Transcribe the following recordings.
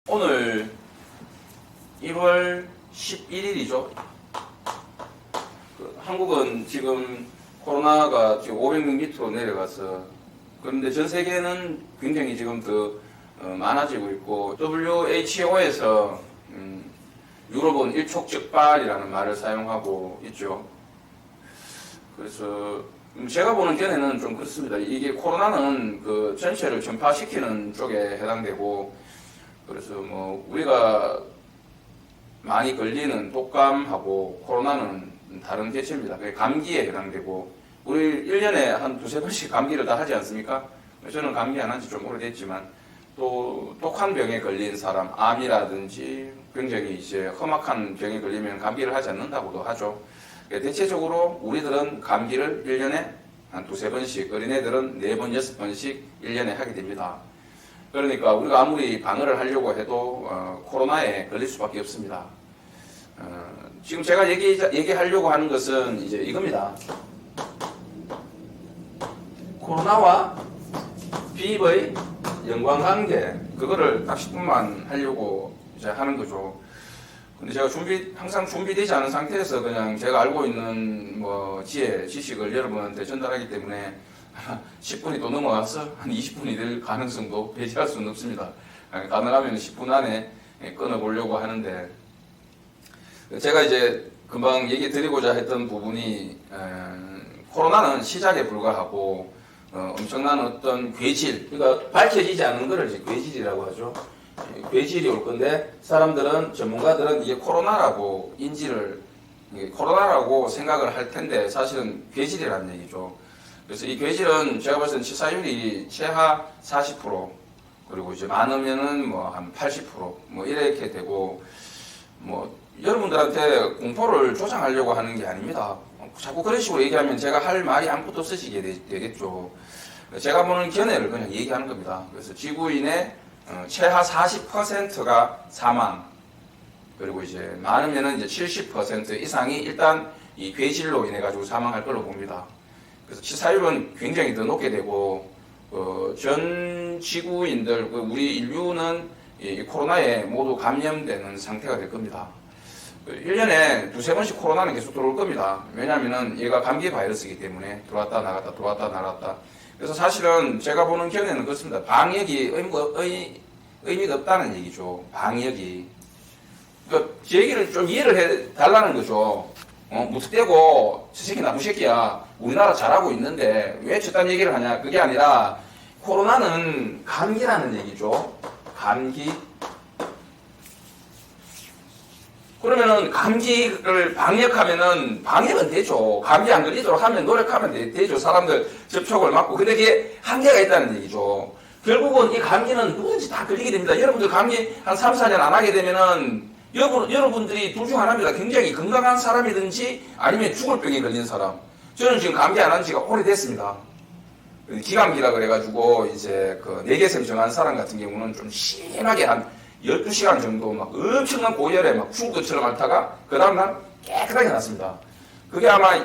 오늘 1월 11일이죠. 한국은 지금 코로나가 지금 500명 밑으로 내려가서, 그런데 전 세계는 굉장히 지금 더 많아지고 있고, WHO에서 유럽은 일촉즉발이라는 말을 사용하고 있죠. 그래서 제가 보는 견해는 좀 그렇습니다. 이게 코로나는 그 전체를 전파시키는 쪽에 해당되고, 그래서 뭐 우리가 많이 걸리는 독감하고 코로나는 다른 개체입니다. 그게 감기에 해당되고, 우리 1년에 한 두세 번씩 감기를 다 하지 않습니까? 저는 감기 안 한 지 좀 오래됐지만, 또 독한 병에 걸린 사람, 암이라든지 굉장히 이제 험악한 병에 걸리면 감기를 하지 않는다고도 하죠. 대체적으로 우리들은 감기를 1년에 한 두세 번씩, 어린애들은 4번, 6번씩 1년에 하게 됩니다. 그러니까 우리가 아무리 방어를 하려고 해도 코로나에 걸릴 수밖에 없습니다. 지금 제가 얘기하려고 하는 것은 이제 이겁니다. 코로나와 비입의 연관관계, 그거를 딱 10분만 하려고 이제 하는 거죠. 근데 제가 항상 준비되지 않은 상태에서 그냥 제가 알고 있는 뭐 지식을 여러분한테 전달하기 때문에 10분이 또 넘어가서 한 20분이 될 가능성도 배제할 수는 없습니다. 가능하면 10분 안에 끊어보려고 하는데, 제가 이제 금방 얘기 드리고자 했던 부분이, 코로나는 시작에 불과하고 엄청난 어떤 괴질, 그러니까 밝혀지지 않는 것을 이제 괴질이라고 하죠. 괴질이 올 건데, 전문가들은 이게 코로나라고 코로나라고 생각을 할 텐데 사실은 괴질이라는 얘기죠. 그래서 이 괴질은 제가 봤을 땐 치사율이 최하 40%, 그리고 이제 많으면은 뭐 한 80%, 뭐 이렇게 되고, 뭐 여러분들한테 공포를 조장하려고 하는 게 아닙니다. 자꾸 그런 식으로 얘기하면 제가 할 말이 아무것도 없어지게 되겠죠. 제가 보는 견해를 그냥 얘기하는 겁니다. 그래서 지구인의 최하 40%가 사망, 그리고 이제 많으면은 이제 70% 이상이 일단 이 괴질로 인해 가지고 사망할 걸로 봅니다. 그래서 치사율은 굉장히 더 높게 되고, 전 지구인들, 우리 인류는 이 코로나에 모두 감염되는 상태가 될 겁니다. 1년에 두세 번씩 코로나는 계속 들어올 겁니다. 왜냐하면 얘가 감기 바이러스이기 때문에 들어왔다 나갔다 들어왔다 나갔다. 그래서 사실은 제가 보는 견해는 그렇습니다. 방역이 의미가 없다는 얘기죠. 방역이. 그러니까 제 얘기를 좀 이해를 해달라는 거죠. 무턱대고 저 새끼 나쁜 새끼야, 우리나라 잘하고 있는데 왜 저딴 얘기를 하냐. 그게 아니라 코로나는 감기라는 얘기죠. 감기. 그러면은 감기를 방역은 되죠. 감기 안 걸리도록 하면 노력하면 되죠. 사람들 접촉을 막고. 근데 그게 한계가 있다는 얘기죠. 결국은 이 감기는 누구든지 다 걸리게 됩니다. 여러분들 감기 한 3, 4년 안 하게 되면은 여러분들이 둘 중 하나입니다. 굉장히 건강한 사람이든지 아니면 죽을 병에 걸린 사람. 저는 지금 감기 안 한 지가 오래됐습니다. 기감기라 그래가지고 이제 그 내개섬 정한 사람 같은 경우는 좀 심하게 한 12시간 정도 막 엄청난 고열에 막 죽을 것처럼 앓다가 그 다음날 깨끗하게 났습니다. 그게 아마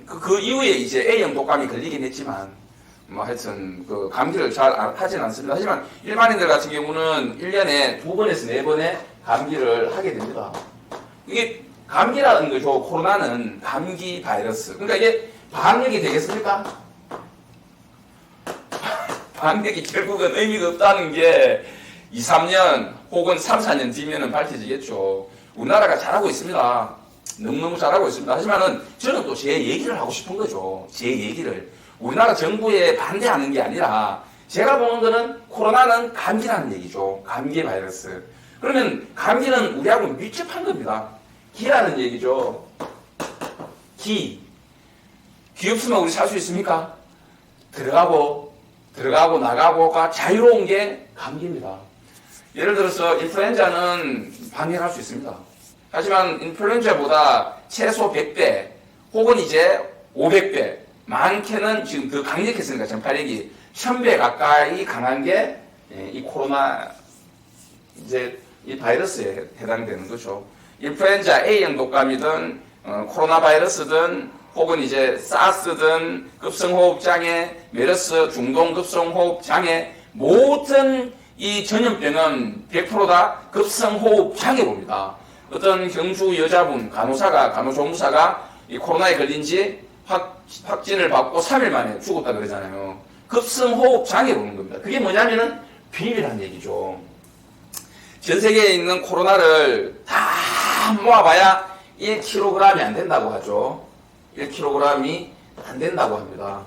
그 이후에 이제 A형 독감이 걸리긴 했지만, 뭐 하여튼 그 감기를 잘 하진 않습니다. 하지만 일반인들 같은 경우는 1년에 2번에서 4번의 감기를 하게 됩니다. 이게 감기라는 거죠. 코로나는 감기 바이러스. 그러니까 이게 방역이 되겠습니까? 방역이 결국은 의미가 없다는 게 2, 3년 혹은 3, 4년 뒤면은 밝혀지겠죠. 우리나라가 잘하고 있습니다. 너무너무 잘하고 있습니다. 하지만은 저는 또 제 얘기를 하고 싶은 거죠. 제 얘기를. 우리나라 정부에 반대하는 게 아니라 제가 보는 거는 코로나는 감기라는 얘기죠. 감기 바이러스. 그러면 감기는 우리하고 밀접한 겁니다. 기라는 얘기죠. 기 없으면 우리 살 수 있습니까? 들어가고 나가고가 자유로운 게 감기입니다. 예를 들어서 인플루엔자는 방역할 수 있습니다. 하지만 인플루엔자보다 최소 100배 혹은 이제 500배, 많게는 지금 더 강력했으니까 전파력이 1000배 가까이 강한 게 이 코로나 이제 이 바이러스에 해당되는 거죠. 인플루엔자 A형 독감이든 코로나 바이러스든 혹은 이제 사스든 급성호흡장애, 메르스 중동급성호흡장애, 모든 이 전염병은 100%다 급성호흡 장애로 옵니다. 어떤 경주 여자분 간호조무사가 이 코로나에 걸린 지 확진을 받고 3일 만에 죽었다 그러잖아요. 급성호흡 장애로 오는 겁니다. 그게 뭐냐면은 비밀이라는 얘기죠. 전 세계에 있는 코로나를 다 모아봐야 1kg이 안 된다고 하죠. 1kg이 안 된다고 합니다.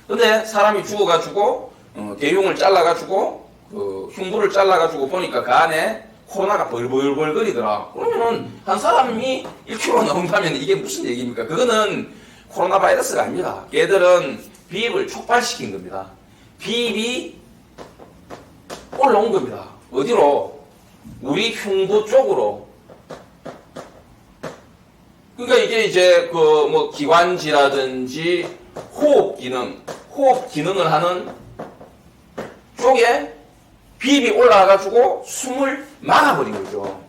근데 사람이 죽어가지고 대흉을 잘라가지고 흉부를 잘라가지고 보니까 그 안에 코로나가 벌벌벌 거리더라. 그러면은 한 사람이 1kg 넘는다면 이게 무슨 얘기입니까? 그거는 코로나 바이러스가 아닙니다. 걔들은 비입을 촉발시킨 겁니다. 비입이 올라온 겁니다. 어디로? 우리 흉부 쪽으로. 그러니까 이게 이제 기관지라든지 호흡 기능을 하는 쪽에 비입이 올라와가지고 숨을 막아버린 거죠.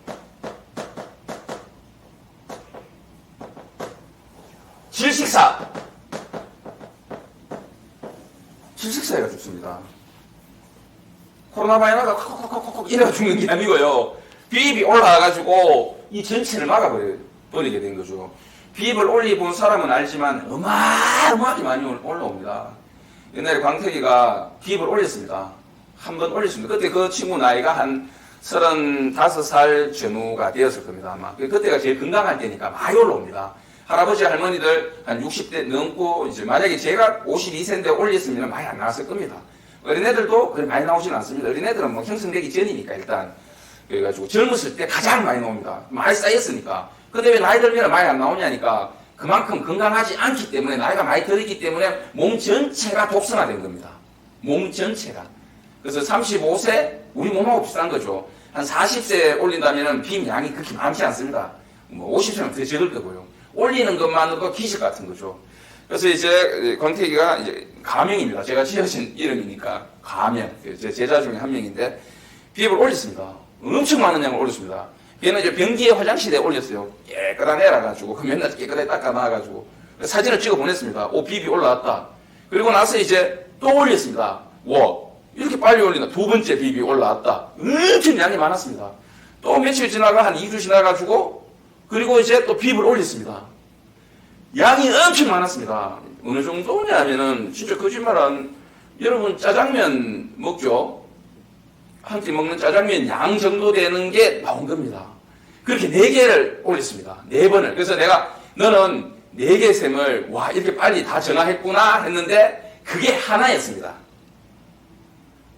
질식사가 죽습니다. 코로나 바이러스가 콕콕콕콕 이래가 죽는 게 아니고요. 비입이 올라와가지고 이 전체를 막아버리게 된 거죠. 비입을 올려본 사람은 알지만 어마어마하게 많이 올라옵니다. 옛날에 광택이가 비입을 올렸습니다. 한 번 올렸습니다. 그때 그 친구 나이가 한 35살 전후가 되었을 겁니다. 아마. 그때가 제일 건강할 때니까 많이 올라옵니다. 할아버지, 할머니들 한 60대 넘고, 이제 만약에 제가 52세인데 올렸으면 많이 안 나왔을 겁니다. 어린애들도 그렇게 많이 나오지는 않습니다. 어린애들은 뭐 형성되기 전이니까 일단. 그래가지고 젊었을 때 가장 많이 나옵니다. 많이 쌓였으니까. 근데 왜 나이 들면 많이 안 나오냐니까 그만큼 건강하지 않기 때문에 나이가 많이 들었기 때문에 몸 전체가 독성화된 겁니다. 몸 전체가. 그래서 35세 우리 몸하고 비슷한 거죠. 한 40세 올린다면 비임 양이 그렇게 많지 않습니다. 뭐 50세면 더 적을 거고요. 올리는 것만으로도 기적 같은 거죠. 그래서 이제 권태기가 이제 가명입니다. 제가 지어진 이름이니까 가명. 제 제자 중에 한 명인데 비입을 올렸습니다. 엄청 많은 양을 올렸습니다. 걔는 이제 변기에 화장실에 올렸어요. 깨끗한 애라 가지고 그 맨날 깨끗하게 닦아 놔 가지고 사진을 찍어 보냈습니다. 비입이 올라왔다. 그리고 나서 이제 또 올렸습니다. 와 이렇게 빨리 올리나 두 번째 비입이 올라왔다. 엄청 양이 많았습니다. 또 며칠 지나가 한 2주 지나가지고 그리고 이제 또 비입을 올렸습니다. 양이 엄청 많았습니다. 어느 정도냐면은 진짜 거짓말한 여러분 짜장면 먹죠? 한 끼 먹는 짜장면 양 정도 되는 게 나온 겁니다. 그렇게 4개를 올렸습니다. 4번을. 그래서 내가 너는 4개 셈을 와 이렇게 빨리 다 정화했구나 했는데 그게 하나였습니다.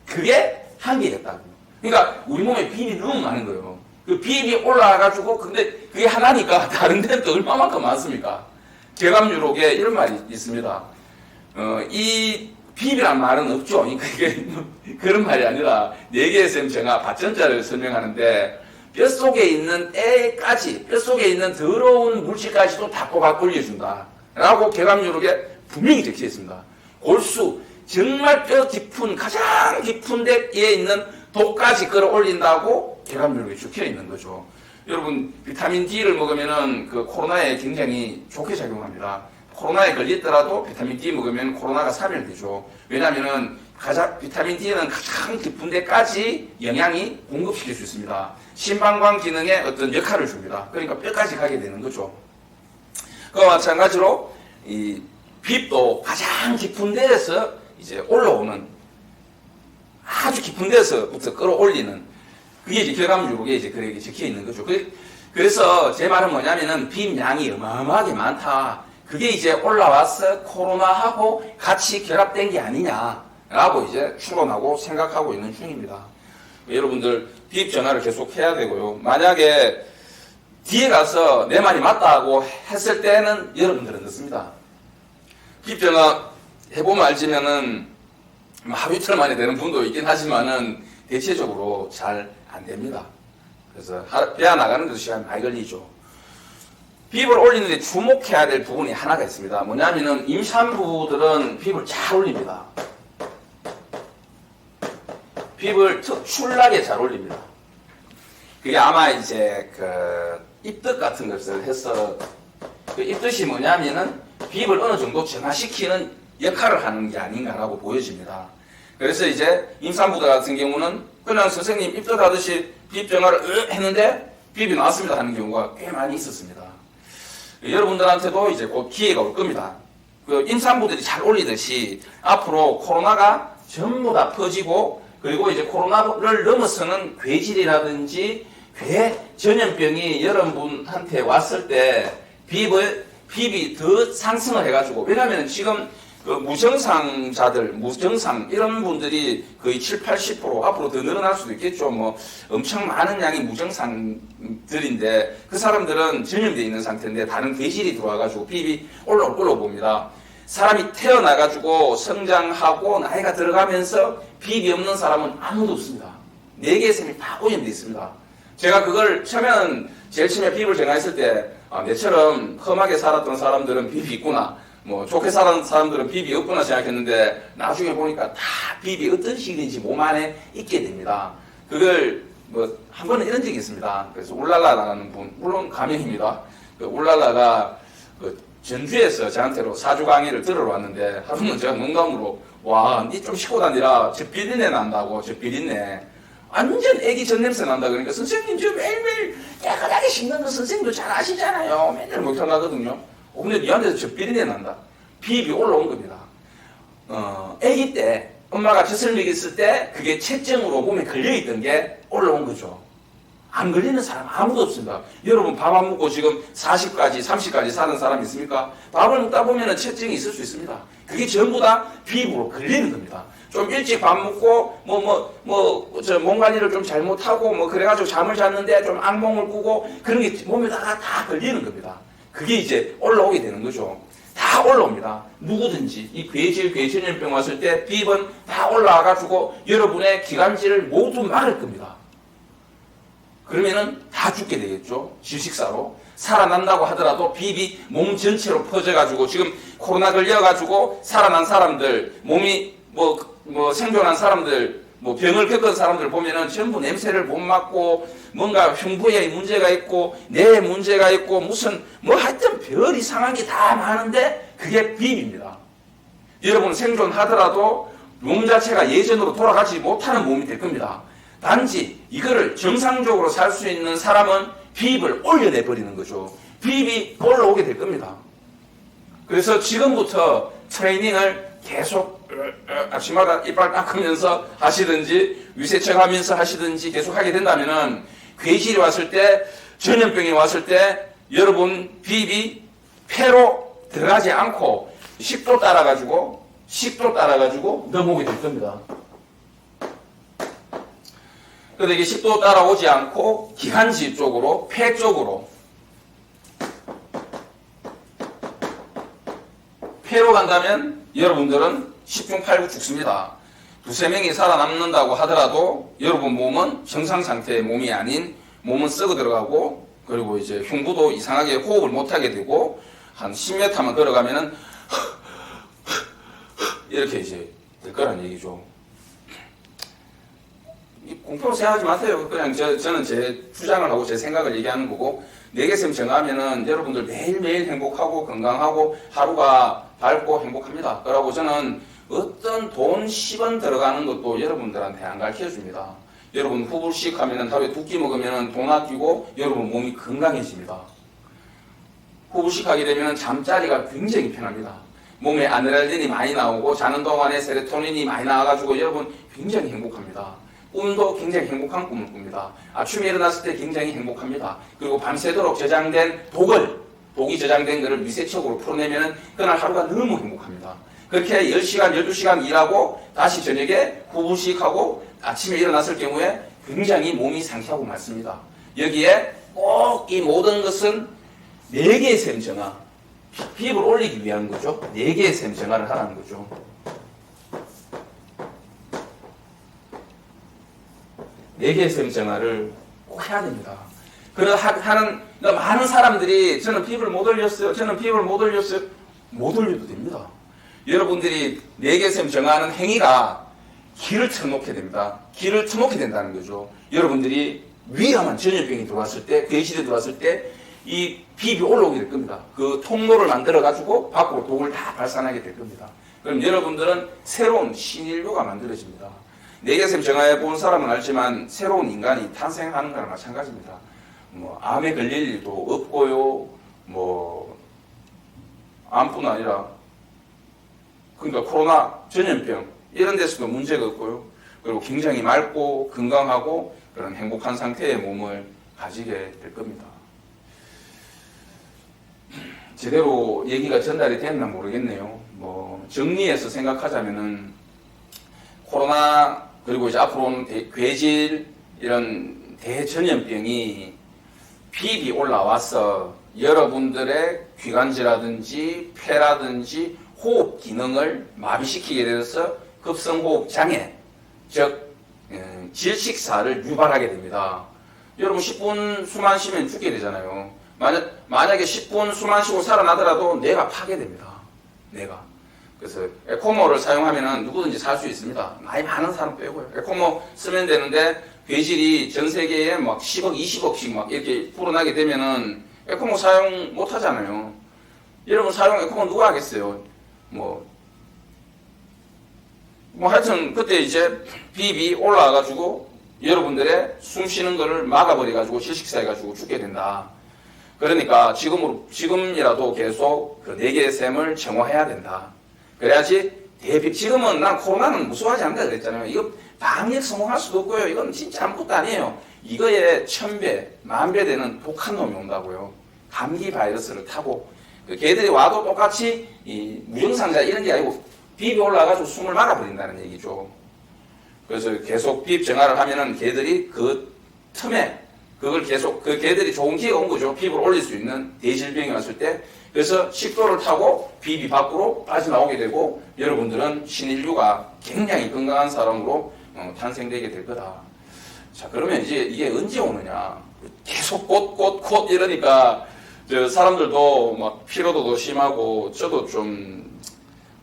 그게 한 개였다고. 그러니까 우리 몸에 비입이 너무 많은 거예요. 그 비입이 올라와가지고 근데 그게 하나니까 다른 데는 또 얼마만큼 많습니까? 제감유록에 이런 말이 있습니다. 이 비입이란 말은 없죠. 그러니까 이게 그런 말이 아니라 4개의 셈 정화 받전자를 설명하는데 뼛속에 있는 때까지 뼛속에 있는 더러운 물질까지도 다 꼬박 올려준다 라고 개감유록에 분명히 적혀 있습니다. 골수 정말 뼈 깊은 가장 깊은 데에 있는 독까지 끌어올린다고 개감유록에 적혀 있는 거죠. 여러분 비타민 D를 먹으면은 그 코로나에 굉장히 좋게 작용합니다. 코로나에 걸렸더라도 비타민 D 먹으면 코로나가 사멸되죠. 왜냐하면은 비타민 D는 가장 깊은 데까지 영양이 공급시킬 수 있습니다. 심방광 기능에 어떤 역할을 줍니다. 그러니까 뼈까지 가게 되는 거죠. 그와 마찬가지로 이 비입도 가장 깊은 데에서 이제 올라오는 아주 깊은 데서부터 끌어올리는 그게 이제 결감유록에 이제 그렇게 적혀 있는 거죠. 그래서 제 말은 뭐냐면은 비입 양이 어마어마하게 많다. 그게 이제 올라와서 코로나하고 같이 결합된 게 아니냐라고 이제 추론하고 생각하고 있는 중입니다. 여러분들 비입 전화를 계속 해야 되고요. 만약에 뒤에 가서 내 말이 맞다고 했을 때는 여러분들은 늦습니다. 비입 전화 해보면 알지만은 하루 이틀 만에 되는 분도 있긴 하지만은 대체적으로 잘 안 됩니다. 그래서 배아 나가는 데도 시간이 많이 걸리죠. 비입을 올리는데 주목해야 될 부분이 하나가 있습니다. 뭐냐면은 임산부들은 비입을 잘 올립니다. 비입을 특출나게 잘 올립니다. 그게 아마 이제 그 입덧 같은 것을 해서 그 입덧이 뭐냐면은 비입을 어느 정도 정화시키는 역할을 하는 게 아닌가라고 보여집니다. 그래서 이제 임산부들 같은 경우는 그냥 선생님 입덧하듯이 비입 정화를 했는데 비입이 나왔습니다 하는 경우가 꽤 많이 있었습니다. 여러분들한테도 이제 곧 기회가 올 겁니다. 그 임산부들이 잘 올리듯이 앞으로 코로나가 전부 다 퍼지고 그리고 이제 코로나를 넘어서는 괴질이라든지 괴 전염병이 여러분한테 왔을 때 비입이 더 상승을 해가지고 왜냐하면 지금 그 무증상자들, 무증상 이런 분들이 거의 7, 80% 앞으로 더 늘어날 수도 있겠죠. 뭐 엄청 많은 양이 무증상들인데 그 사람들은 전염되어 있는 상태인데 다른 괴질이 들어와가지고 비입이 올라올 걸로 봅니다. 사람이 태어나가지고 성장하고 나이가 들어가면서 비입이 없는 사람은 아무도 없습니다. 4개의 셈이 다 오염되어 있습니다. 제가 그걸 처음에는 제일 처음에 비입을 정화했을 때 내처럼 험하게 살았던 사람들은 비입이 있구나. 뭐 좋게 살았던 사람들은 비입이 없구나 생각했는데 나중에 보니까 다 비입이 어떤 식인지 몸 안에 있게 됩니다. 그걸 뭐 한 번은 이런 적이 있습니다. 그래서 울랄라라는 분, 물론 가명입니다. 그 울랄라가 그 전주에서 저한테로 사주 강의를 들으러 왔는데 하루는 제가 농담으로 와, 니 좀 씻고 다니라. 저 비린내 난다고. 저 비린내. 완전 애기 전 냄새 난다 그러니까 선생님 저 매일매일 깨끗하게 씻는 거 선생님도 잘 아시잖아요. 맨날 못하거든요. 근데 니한테서 저 비린내 난다. 비입이 올라온 겁니다. 애기 때 엄마가 젖을 먹였을 때 그게 체증으로 몸에 걸려있던 게 올라온 거죠. 안 걸리는 사람 아무도 없습니다. 여러분 밥 안 먹고 지금 40까지 30까지 사는 사람 있습니까? 밥을 먹다 보면 체증이 있을 수 있습니다. 그게 전부 다 비입으로 걸리는 겁니다. 좀 일찍 밥 먹고 몸 관리를 좀 잘못하고 뭐 그래가지고 잠을 잤는데 좀 악몽을 꾸고 그런 게 몸에다가 다 걸리는 겁니다. 그게 이제 올라오게 되는 거죠. 다 올라옵니다. 누구든지 이 괴전염병 왔을 때 비입은 다 올라와가지고 여러분의 기관지를 모두 막을 겁니다. 그러면은 다 죽게 되겠죠. 질식사로. 살아난다고 하더라도 비입이 몸 전체로 퍼져가지고 지금 코로나 걸려가지고 살아난 사람들, 몸이 생존한 사람들, 병을 겪은 사람들 보면은 전부 냄새를 못 맡고 뭔가 흉부에 문제가 있고 뇌에 문제가 있고 무슨 하여튼 별 이상한 게 다 많은데 그게 비입입니다. 여러분 생존하더라도 몸 자체가 예전으로 돌아가지 못하는 몸이 될 겁니다. 단지 이거를 정상적으로 살 수 있는 사람은 비입을 올려내버리는 거죠. 비입이 올라오게 될 겁니다. 그래서 지금부터 트레이닝을 계속 아침마다 이빨 닦으면서 하시든지 위세척하면서 하시든지 계속 하게 된다면은 괴질이 왔을 때 전염병이 왔을 때 여러분 비입이 폐로 들어가지 않고 식도 따라가지고 넘어오게 될 겁니다. 그런데 이게 식도 따라오지 않고 기관지 쪽으로 폐 쪽으로 폐로 간다면 여러분들은 10중 8구 죽습니다. 두세 명이 살아남는다고 하더라도 여러분 몸은 정상 상태의 몸이 아닌 몸은 썩어 들어가고 그리고 이제 흉부도 이상하게 호흡을 못하게 되고 한 10m만 걸어가면은 이렇게 이제 될 거란 얘기죠. 공포로 생각하지 마세요. 그냥 저는 제 주장을 하고 제 생각을 얘기하는 거고 4개쌤 정하면은 여러분들 매일매일 행복하고 건강하고 하루가 밝고 행복합니다. 그러고 저는 어떤 돈 10원 들어가는 것도 여러분들한테 안 가르쳐줍니다. 여러분 후불식 하면은 하루에 2끼 먹으면은 돈 아끼고 여러분 몸이 건강해집니다. 후불식 하게 되면은 잠자리가 굉장히 편합니다. 몸에 아드레날린이 많이 나오고 자는 동안에 세로토닌이 많이 나와가지고 여러분 굉장히 행복합니다. 꿈도 굉장히 행복한 꿈을 꿉니다. 아침에 일어났을 때 굉장히 행복합니다. 그리고 밤새도록 저장된 독이 저장된 것을 위세척으로 풀어내면 그날 하루가 너무 행복합니다. 그렇게 10시간, 12시간 일하고 다시 저녁에 후불식하고 아침에 일어났을 경우에 굉장히 몸이 상쾌하고 맑습니다. 여기에 꼭 이 모든 것은 4개의 셈 정화, 비입을 올리기 위한 거죠. 4개의 셈 정화를 하라는 거죠. 4개의 셈 정화를 꼭 해야 됩니다. 많은 사람들이 저는 비입을 못 올렸어요. 못 올려도 됩니다. 여러분들이 4개의 셈 정화하는 행위가 길을 터놓게 됩니다. 길을 터놓게 된다는 거죠. 여러분들이 위험한 전염병이 들어왔을 때, 괴질이 들어왔을 때 이 비입이 올라오게 될 겁니다. 그 통로를 만들어가지고 밖으로 독을 다 발산하게 될 겁니다. 그럼 여러분들은 새로운 신인류가 만들어집니다. 내계쌤 정화해 본 사람은 알지만 새로운 인간이 탄생하는 거랑 마찬가지입니다. 뭐 암에 걸릴 일도 없고요. 뭐 암뿐 아니라 그러니까 코로나 전염병 이런 데서도 문제가 없고요. 그리고 굉장히 맑고 건강하고 그런 행복한 상태의 몸을 가지게 될 겁니다. 제대로 얘기가 전달이 됐나 모르겠네요. 뭐 정리해서 생각하자면은 코로나 그리고 이제 앞으로는 괴질 이런 대전염병이 비비 올라와서 여러분들의 기관지라든지 폐라든지 호흡 기능을 마비시키게 되어서 급성호흡 장애, 즉 질식사를 유발하게 됩니다. 여러분 10분 숨 안 쉬면 죽게 되잖아요. 만약에 10분 숨 안 쉬고 살아나더라도 뇌가 파괴됩니다. 뇌가. 그래서 에코모를 사용하면 누구든지 살 수 있습니다. 나이 많은 사람 빼고요. 에코모 쓰면 되는데 괴질이 전 세계에 막 10억, 20억씩 막 이렇게 불어나게 되면은 에코모 사용 못 하잖아요. 여러분 사용 에코모 누가 하겠어요? 뭐 하여튼 그때 이제 비비 올라와가지고 여러분들의 숨 쉬는 거를 막아버려가지고 질식사해가지고 죽게 된다. 그러니까 지금이라도 계속 그 4개의 셈을 정화해야 된다. 그래야지 지금은 난 코로나는 무서워하지 않는다 그랬잖아요. 이거 방역 성공할 수도 없고요. 이건 진짜 아무것도 아니에요. 이거에 1000배, 10,000배 되는 독한 놈이 온다고요. 감기 바이러스를 타고. 그 걔들이 와도 똑같이 이 무증상자 이런 게 아니고 비비 올라가지고 숨을 막아버린다는 얘기죠. 그래서 계속 비입 정화를 하면은 걔들이 그 틈에 그걸 계속 그 걔들이 좋은 기회가 온 거죠. 비입을 올릴 수 있는 대질병이 왔을 때. 그래서 식도를 타고 비비 밖으로 빠져나오게 되고 여러분들은 신인류가 굉장히 건강한 사람으로 탄생되게 될 거다. 자, 그러면 이제 이게 언제 오느냐? 계속 곧 이러니까 저 사람들도 막 피로도도 심하고 저도 좀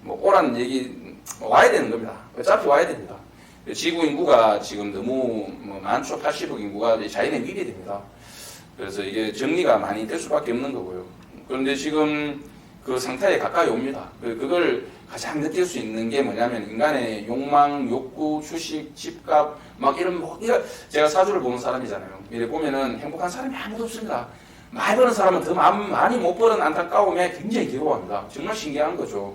뭐 오라는 얘기 와야 되는 겁니다. 어차피 와야 됩니다. 지구 인구가 지금 너무 많죠. 80억 인구가 자연에 위배됩니다. 그래서 이게 정리가 많이 될 수밖에 없는 거고요. 그런데 지금 그 상태에 가까이 옵니다. 그걸 가장 느낄 수 있는 게 뭐냐면 인간의 욕망, 욕구, 주식, 집값 막 이런 제가 사주를 보는 사람이잖아요. 이래 보면은 행복한 사람이 아무도 없습니다. 많이 버는 사람은 더 많이 못 버는 안타까움에 굉장히 괴로워합니다. 정말 신기한 거죠.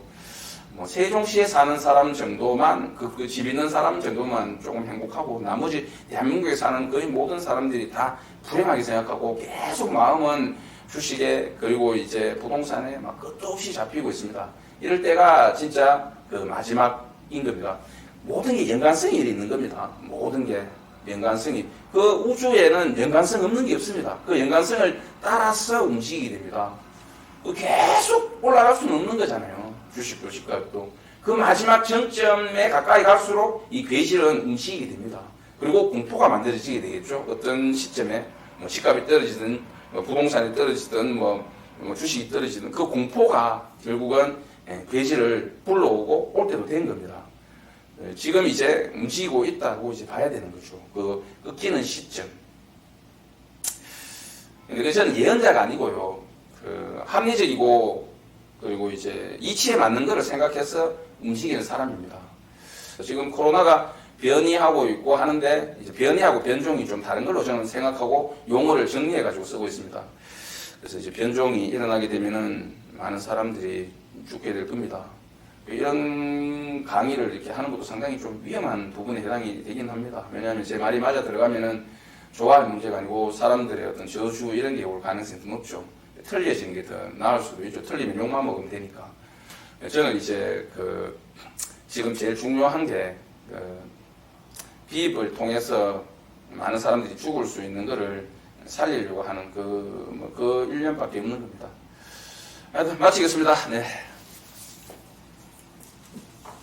뭐 세종시에 사는 사람 정도만 그 집 있는 사람 정도만 조금 행복하고 나머지 대한민국에 사는 거의 모든 사람들이 다 불행하게 생각하고 계속 마음은 주식에 그리고 이제 부동산에 막 끝도 없이 잡히고 있습니다. 이럴 때가 진짜 그 마지막인 겁니다. 모든 게 연관성이 있는 겁니다. 모든 게 연관성이. 그 우주에는 연관성 없는 게 없습니다. 그 연관성을 따라서 움직이게 됩니다. 계속 올라갈 수는 없는 거잖아요. 주식도 집값도. 그 마지막 정점에 가까이 갈수록 이 괴질은 움직이게 됩니다. 그리고 공포가 만들어지게 되겠죠. 어떤 시점에 뭐 집값이 떨어지든 부동산이 떨어지든 주식이 떨어지든 그 공포가 결국은 괴질을 불러오고 올 때도 된 겁니다. 지금 이제 움직이고 있다고 이제 봐야 되는 거죠. 그 끊기는 시점. 근데 저는 예언자가 아니고요. 그 합리적이고 그리고 이제 이치에 맞는 것을 생각해서 움직이는 사람입니다. 지금 코로나가 변이하고 있고 하는데 이제 변이하고 변종이 좀 다른 걸로 저는 생각하고 용어를 정리해가지고 쓰고 있습니다. 그래서 이제 변종이 일어나게 되면은 많은 사람들이 죽게 될 겁니다. 이런 강의를 이렇게 하는 것도 상당히 좀 위험한 부분에 해당이 되긴 합니다. 왜냐하면 제 말이 맞아 들어가면은 좋아할 문제가 아니고 사람들의 어떤 저주 이런 게 올 가능성이 더 높죠. 틀려지는 게 더 나을 수도 있죠. 틀리면 욕만 먹으면 되니까. 저는 이제 지금 제일 중요한 게 비입을 통해서 많은 사람들이 죽을 수 있는 거를 살리려고 하는 그 1년밖에 없는 겁니다. 하여튼 마치겠습니다. 네.